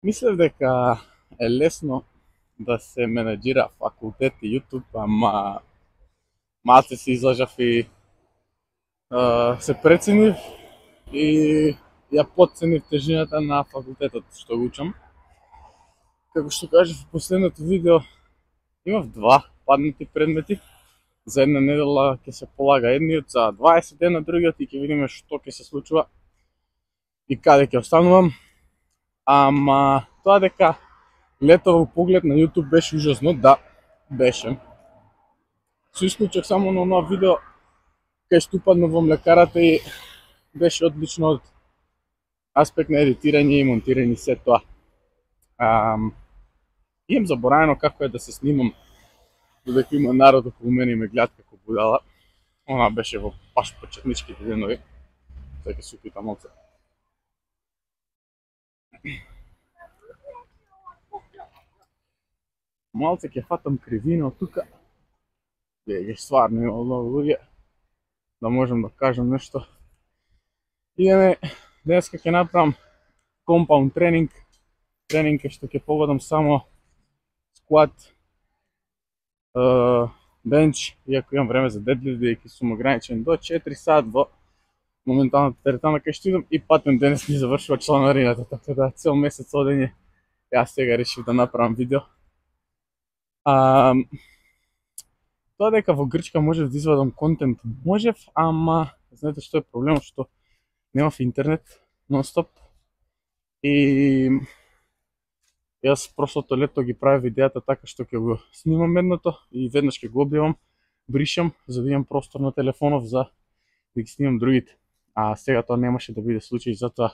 Мислев дека е лесно да се менеджира факултет и YouTube, ама малце се излажав и се преценив и ја подценив тежината на факултетот што го учам. Како што кажав во последното видео, имав два паднати предмети. За една недела ќе се полага едниот, за 20 дена другиот и ќе видиме што ќе се случува и каде ќе останувам. Ама тоа дека летов поглед на YouTube беше ужасно, да, беше. Се исклучок само на онова видео кај што упаднав во млекарата и беше одлично од аспект на едитирање и монтирање и се тоа. Имам заборавено како е да се снимам додека има народ околу мене и ме гледат како будала. Она беше во баш почетничките денови. Сега ќе се упитам малце. Малце ќе фатам кривина од тука. Ја стварно има многу луѓе. Да можам да кажам нешто. Идеме, денеска ќе направам компаунд тренинг. Тренинг е што ќе погодам само скват, бенч, иако имам време за дедлифт, бидејќи сум ограничен до 4 сат во моменталната теретана кај што идам и патен денес ми завршува чланарината, така да цел месец одење. Јас сега решив да направам видео. Тоа дека во Грчка можев да извадам контент, можев, ама знаете што е проблемот, што немав интернет нон-стоп и јас прошлото лето ги правев видеата така што ќе го снимам едното и веднаш ќе го објавам, бришам за да имам простор на телефонов за да ги снимам другите. А сега тоа немаше да биде случај, затоа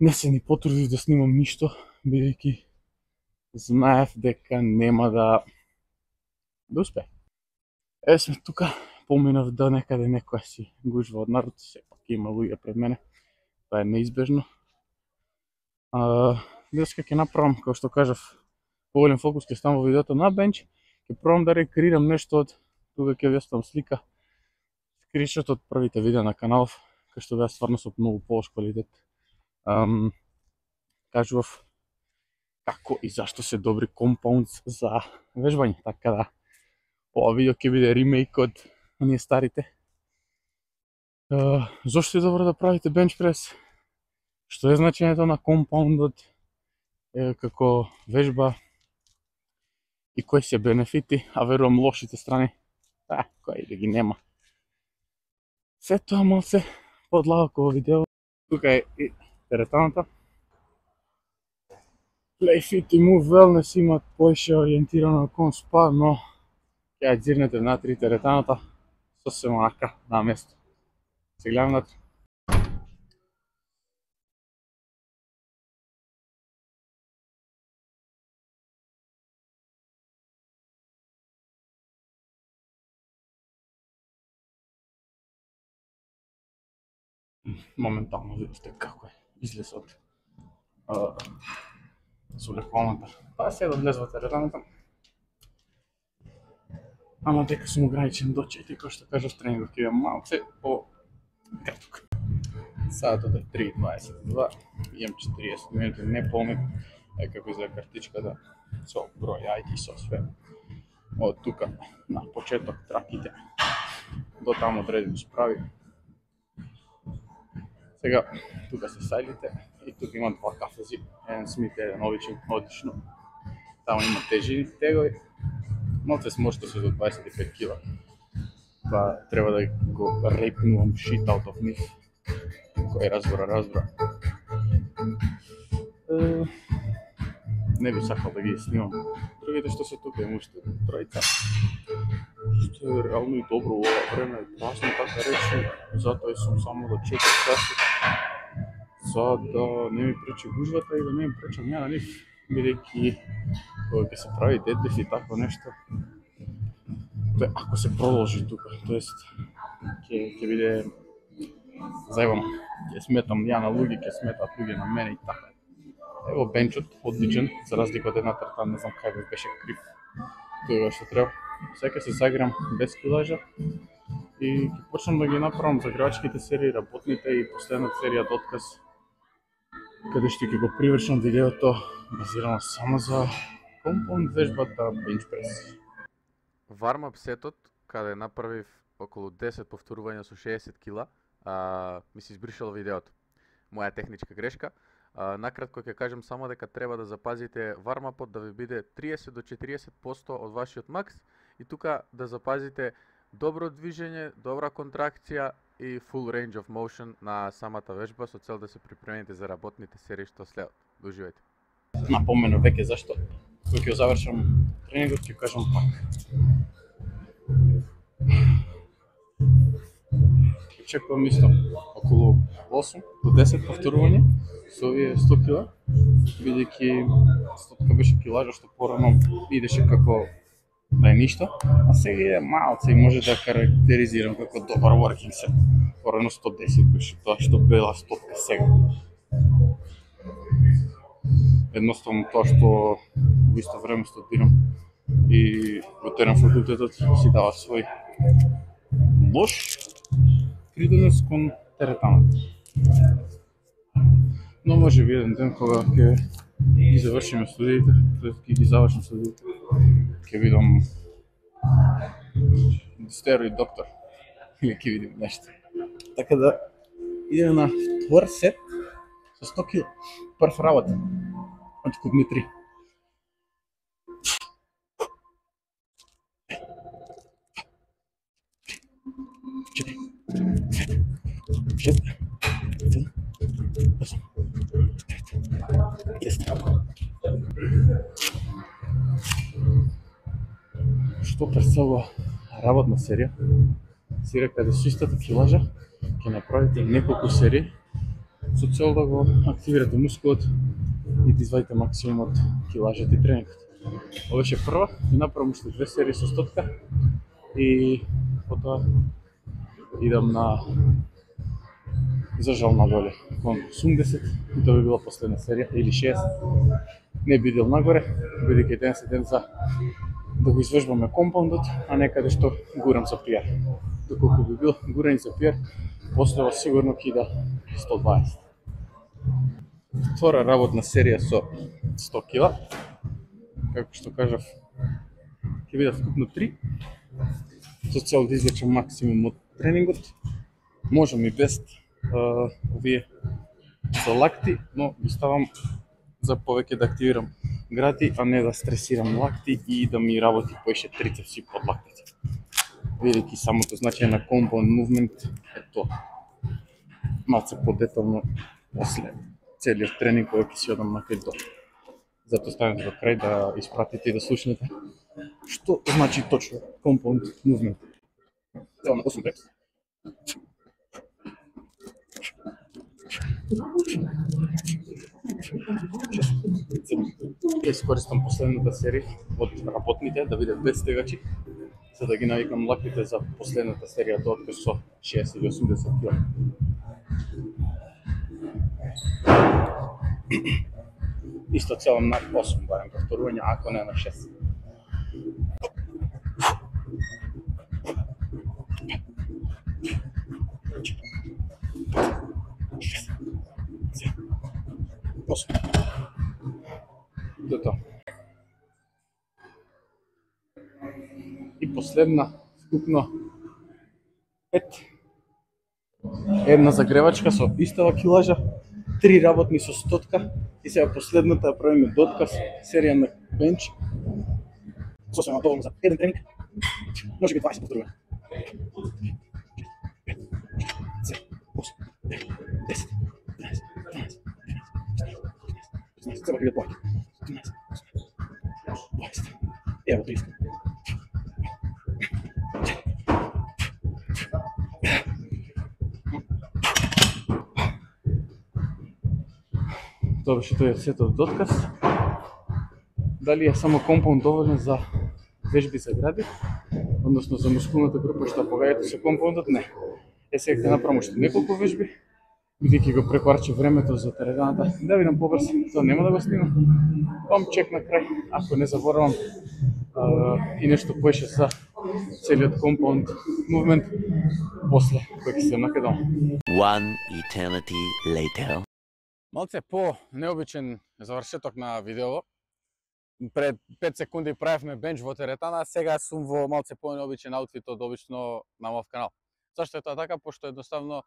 не се ни потрудив да снимам ништо, бидејќи знаев дека нема да успе. Е, сме тука, поминав до некаде некоја си гужва од народ, сепак има луѓе пред мене, тоа е неизбежно. Денеска ќе направам, како што кажав, поголем фокус ќе ставам во видеото на бенч, ќе пробам да рекреирам нешто од тука, ќе ви оставам слика, скриншот од првите видеа на каналов, кај што беа стварно со многу полош квалитет. Кажував како и зашто се добри компаундс за вежбање, така да ова видео ќе биде ремейк од оние старите. Зошто е добро да правите бенч прес? Што е значењето на компаундот како вежба и кои се бенефити, а верувам лошите страни, кои да ги нема. Се тоа малце подлабоко во видео. Тука е и теретаната. Play Fit и Move Wellness имат поише ориентирано кон спа, но ќе ја дзирнете внатри теретаната сосема онака на место. Се гледам внатри. Моментално видите како е излезот со лекомата. Па сега да влез во теретаната. Ама дека сум ограничен до 4, кој што кажав, тренингот ќе биде малце по краток. Саатот е 3:22, имам 40 минути неполни, како изгледа картичката со број ID и со све. Од тука на почеток траките до таму одредено справи. Сега тука се сајлите и тука има два кафези, еден Смит, еден обичен, одлично. Таму има тежини тегови, малце смошто се до 25 кила. Па треба да го репнувам shit out of me. Кој разбра. Не би сакал да ги снимам другите што се тука, има уште тројца. Што е реално и добро ова време, прасно така речи, затоа и сум само до 4 часа, за да не ми пречи гужвата и да не ми пречам ја на нив, бидејќи кога ќе се прави дедлифт и такво нешто, тоа ако се продолжи тука, тоест ќе биде заебано, ќе сметам ја на луѓе, ќе сметат луѓе на мене и така. Ево бенчот, одличен, за разлика од една теретана, не знам кај беше крив, тоа што треба. Сега се саграм без килажа и ќе почнам да ги направам загревачките серии, работните и последната серија од отказ. каде што ќе го привршам видеото базирано само за компаунд вежбата бенч прес. Warm-up сетот, каде направив околу 10 повторувања со 60 кила, ми се избришало видеото. Моја техничка грешка. Накратко ќе кажем само дека треба да запазите warm-upот да ви биде 30 до 40% од вашиот макс и тука да запазите добро движење, добра контракција и full range of motion на самата вежба со цел да се припремите за работните серии што следат. Доживете. Напомено веќе зашто. Кога ќе завршам тренингот ќе кажам пак. Очекувам исто околу 8 до 10 повторувања со овие 100 кила, бидејќи 100 беше килажа што порано идеше како да е ништо, а сега е малце и може да карактеризирам како добар working set. Порано 110 беше тоа што бела 100 сега. Едноставно тоа што во исто време студирам и го терам факултетот си дава свој лош придонес кон теретаната. Но може би еден ден кога ќе ги завршиме студиите, ќе ги завршам студиите, ќе видам стероид доктор или ќе видим нешто. Така да идеме на втор сет со 100 кила. Прв работа од купни 3. Шест, седем, осем, десет. Што представува работна серија? Серија каде со истата килажа ќе направите неколку серии со цел да го активирате мускулот и да извадите максимум од килажата и тренингот. Ова беше прва, и направам уште 2 серии со 100 и потоа идам на зажал надоле кон 80 и тоа би била последна серија или 6. Не би идел нагоре, бидејќи денес е ден за да го извежбаме компаундот, а не каде што гурам за PR. Доколку би бил гурање за PR, после сигурно кида 120. Втора работна серија со 100 кила. Како што кажав, ќе бидат вкупно 3. Со цел да извлечам максимум од тренингот. Можам и без овие за лакти, но ги ставам за повеќе да активирам грати, а не да стресирам лакти и да ми работи поише трицепси под лактите. Бидејќи самото значење на compound movement е тоа. Малце подетално после целиот тренинг кој ќе си одам на кај долу. Затоа станете до крај да испратите и да слушнете што значи точно compound movement. Тоа на 8 репс. Ја искористам последната серија од работните да биде без тегачи, за да ги навикам лактите за последната серија до отказ со 60 или 80 кг. Исто целам на 8 барем повторувања, ако не на 6. Тоа. И последна, вкупно 5. Една загревачка со истава килажа, 3 работни со 100 и сега последната ја правиме до отказ, серија на бенч. Сосема доволно за еден тренинг, може би 20 повторувања. 7, 8, 9, 10, 11, 12, 13, 14, 15, 16, треба да повеќе. 13, 20, ево 30. Тоа беше тој сетот од отказ. Дали е само компаунд доволен за вежби за гради, односно за мускулната група што погаѓате со компаундот? Не. Сега ќе направам уште неколку вежби, бидејќи го прекорачи времето за теретаната. Да видам побрз, тоа нема да го снимам. Пам чек на крај, ако не заборавам и нешто поише за целиот компаунд мувмент после кој ќе се накадам. One eternity later. Малце по необичен завршеток на видео. Пред 5 секунди правевме бенч во теретана, а сега сум во малце по необичен аутфит од обично на мојов канал. Зашто е тоа така? Пошто едноставно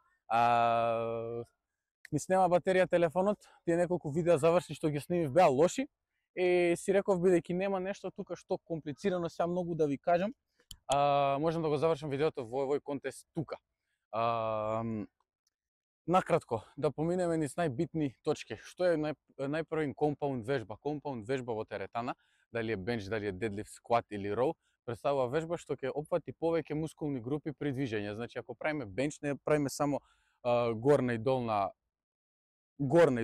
ми снема батерија телефонот, тие неколку видеа заврши што ги снимив беа лоши и си реков бидејќи нема нешто тука што комплицирано сега многу да ви кажам, можам да го завршам видеото во овој контекст тука. Накратко, да поминеме низ најбитни точки. Што е најпрвин компаунд вежба? Компаунд вежба во теретана, дали е бенч, дали е дедлифт, скват или роу, представува вежба што ќе опфати повеќе мускулни групи при движење. Значи, ако правиме бенч, не правиме само горна и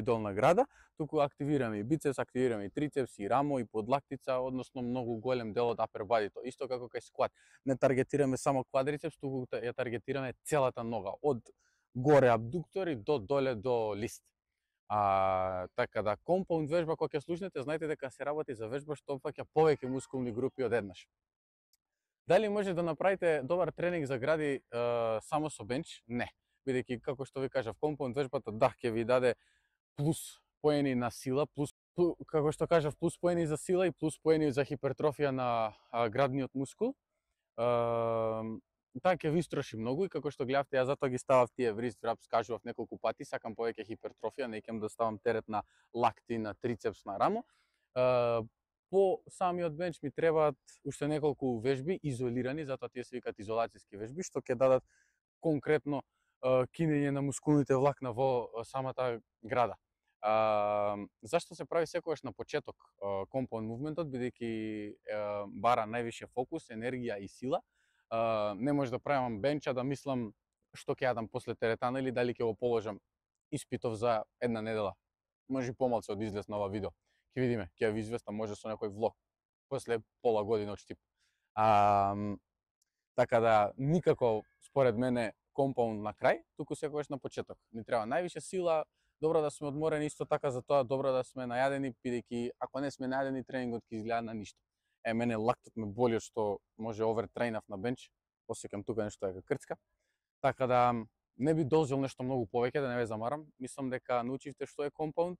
долна града, туку активираме и бицепс, активираме и трицепс, и рамо, и подлактица, односно многу голем дел од апер бодито. Исто како кај скват. Не таргетираме само квадрицепс, туку ја таргетираме целата нога, од горе абдуктори до доле до лист. Така да, компаунд вежба кога ќе слушнете, знаете дека се работи за вежба што опфаќа повеќе мускулни групи одеднаш. Дали може да направите добар тренинг за гради само со бенч? Не. Бидејќи, како што ви кажав, компаунд вежбата ќе ви даде плюс поени на сила, како што кажав, плюс поени за сила и плюс поени за хипертрофија на градниот мускул. Таа ќе ви истроши многу и како што гледавте, ја затоа ги ставав тие врист врапс, кажував неколку пати, сакам повеќе хипертрофија, не икем да ставам терет на лакти, на трицепс, на рамо. По самиот бенч ми требаат уште неколку вежби изолирани, затоа тие се викаат изолацијски вежби, што ќе дадат конкретно кинење на мускулните влакна во самата града. Зашто се прави секогаш на почеток компаунд мувментот, бидејќи бара највише фокус, енергија и сила. Не може да правам бенча да мислам што ќе јадам после теретана или дали ќе го положам испитов за една недела. Може и помалку од излез на ова видео. Ќе видиме, ќе ви известам може со некој влог после пола година од штип. Така да, никако според мене компаунд на крај, туку секогаш на почеток. Ни треба највише сила, добро да сме одморени, исто така за тоа добро да сме најадени, бидејќи ако не сме најадени, тренингот ќе изгледа на ништо. Мене лактот ме боли што може овертренав на бенч, осеќам тука нешто дека крцка. Така да не би должил нешто многу повеќе, да не ве замарам. Мислам дека научивте што е компаунд,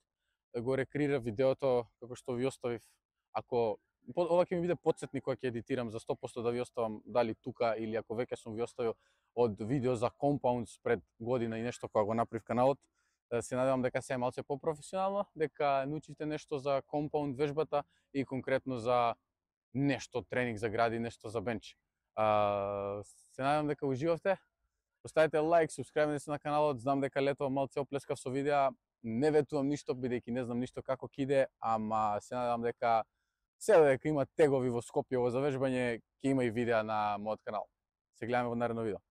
го рекреирав видеото како што ви оставив. Ако ова ќе ми биде потсетник кога ќе едитирам за 100% да ви оставам дали тука или ако веќе сум ви оставил од видео за компаунд пред година и нешто кога го направив каналот. Се надевам дека се е малце по-професионално, дека научите нешто за компаунд вежбата и конкретно за нешто тренинг за гради, нешто за бенч. Се надевам дека уживавте. Оставете лайк, субскрајбнете се на каналот, знам дека лето малце оплескав со видеа, не ветувам ништо бидејќи не знам ништо како ќе иде, ама се надевам дека дека има тегови во Скопје во завежбање, ќе има и видеа на мојот канал. Се гледаме во наредно видео.